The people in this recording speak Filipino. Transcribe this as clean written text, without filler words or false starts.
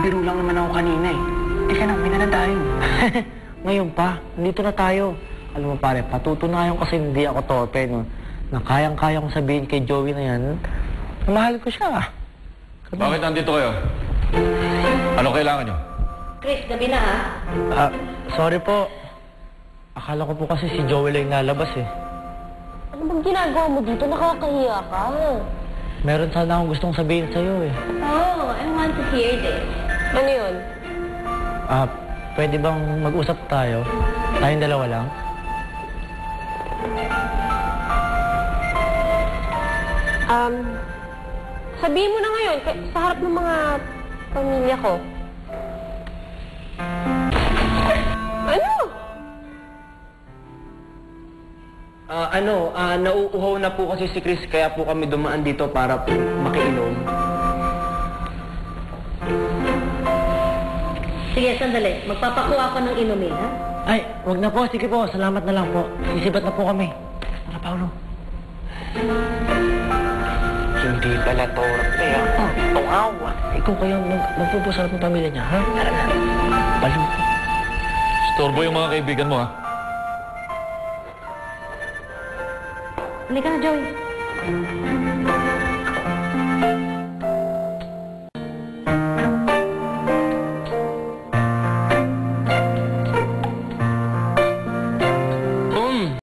Nagbibiro lang naman ako kanina eh. Teka na, may na tayo. Ngayon pa, nandito na tayo. Alam mo pare, patutunayan kasi hindi ako torpe, no? Na kayang-kaya kong sabihin kay Joey na yan, na mahal ko siya. Bakit nandito kayo? Ano kailangan nyo? Chris, gabi na Sorry po. Akala ko po kasi si Joey lang nalabas eh. Ano bang ginagawa mo dito? Nakakahiya ka. Meron sana akong gustong sabihin sa'yo eh. Oh, I want to hear this. Ano yun? Pwede bang mag-usap tayo? Tayong dalawa lang? Sabihin mo na ngayon, sa harap ng mga pamilya ko. Ano? Nauuhaw na po kasi si Chris, kaya po kami dumaan dito para po makiinom. Sige, sandali. Magpapakuha ako ng inumin, ha? Ay, wag na po. Sige po. Salamat na lang po. Sisibat na po kami. Tara, Paolo. Hindi pala torpe ah. Tungaw. Ikaw kayo magpupusarap ng pamilya niya, ha? Tara na. Balo. Storbo yung mga kaibigan mo, ha? Halika na, Joey.